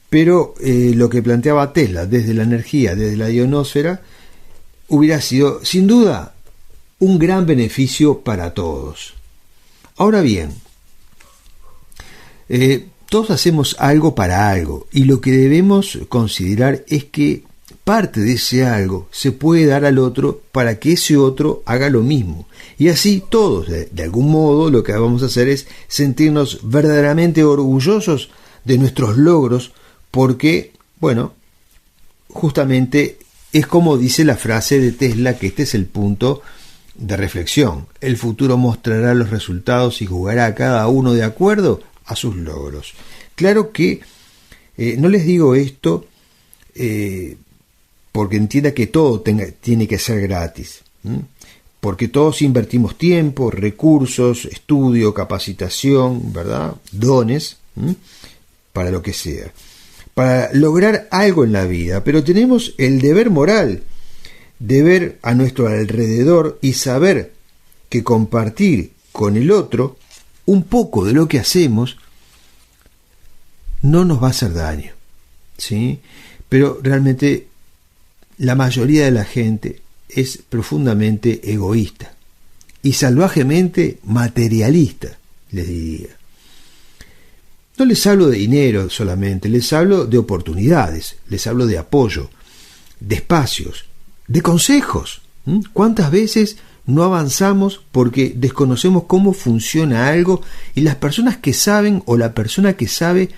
Pero lo que planteaba Tesla desde la energía, desde la ionosfera, hubiera sido sin duda un gran beneficio para todos. Ahora bien, todos hacemos algo para algo, y lo que debemos considerar es que parte de ese algo se puede dar al otro para que ese otro haga lo mismo. Y así todos, de algún modo, lo que vamos a hacer es sentirnos verdaderamente orgullosos de nuestros logros, porque, justamente es como dice la frase de Tesla, que este es el punto de reflexión. El futuro mostrará los resultados y juzgará a cada uno de acuerdo a sus logros. Claro que no les digo esto porque entienda que todo tiene que ser gratis, porque todos invertimos tiempo, recursos, estudio, capacitación, ¿verdad? Dones, para lo que sea, para lograr algo en la vida, pero tenemos el deber moral de ver a nuestro alrededor y saber que compartir con el otro un poco de lo que hacemos no nos va a hacer daño, ¿sí? Pero realmente la mayoría de la gente es profundamente egoísta y salvajemente materialista, les diría. No les hablo de dinero solamente, les hablo de oportunidades, les hablo de apoyo, de espacios, de consejos. ¿Cuántas veces no avanzamos porque desconocemos cómo funciona algo y las personas que saben o la persona que sabe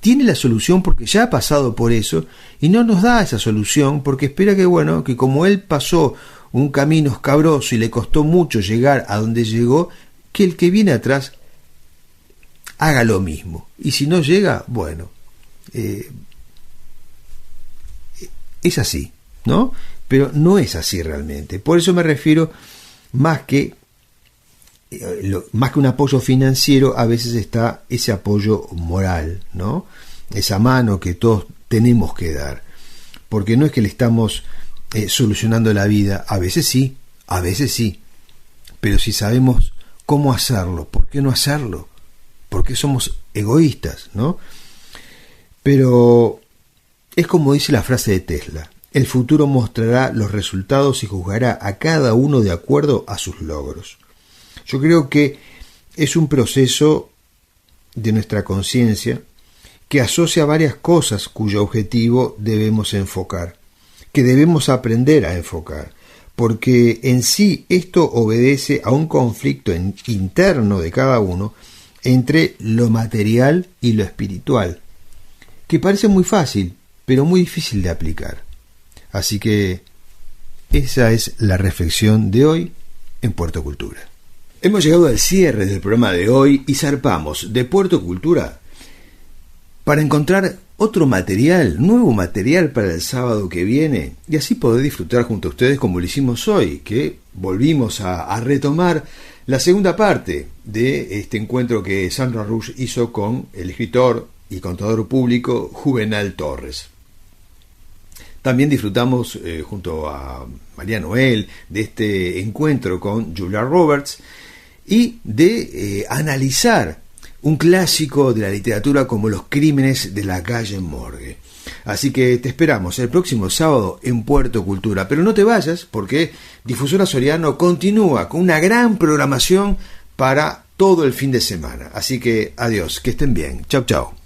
tiene la solución porque ya ha pasado por eso y no nos da esa solución porque espera que como él pasó un camino escabroso y le costó mucho llegar a donde llegó, que el que viene atrás haga lo mismo. Y si no llega, es así, ¿no? Pero no es así realmente. Por eso me refiero más que un apoyo financiero, a veces está ese apoyo moral, ¿no? Esa mano que todos tenemos que dar. Porque no es que le estamos solucionando la vida, a veces sí, pero si sabemos cómo hacerlo, ¿por qué no hacerlo? Porque somos egoístas, ¿no? Pero es como dice la frase de Tesla: el futuro mostrará los resultados y juzgará a cada uno de acuerdo a sus logros. Yo creo que es un proceso de nuestra conciencia que asocia varias cosas cuyo objetivo debemos enfocar, que debemos aprender a enfocar, porque en sí esto obedece a un conflicto interno de cada uno entre lo material y lo espiritual, que parece muy fácil, pero muy difícil de aplicar. Así que esa es la reflexión de hoy en Puerto Cultura. Hemos llegado al cierre del programa de hoy y zarpamos de Puerto Cultura para encontrar otro material, nuevo material para el sábado que viene y así poder disfrutar junto a ustedes como lo hicimos hoy, que volvimos a retomar la segunda parte de este encuentro que Sandra Rush hizo con el escritor y contador público Juvenal Torres. También disfrutamos junto a María Noel de este encuentro con Julia Roberts y de analizar un clásico de la literatura como Los crímenes de la calle Morgue. Así que te esperamos el próximo sábado en Puerto Cultura, pero no te vayas porque Difusora Soriano continúa con una gran programación para todo el fin de semana. Así que adiós, que estén bien. Chau, chau.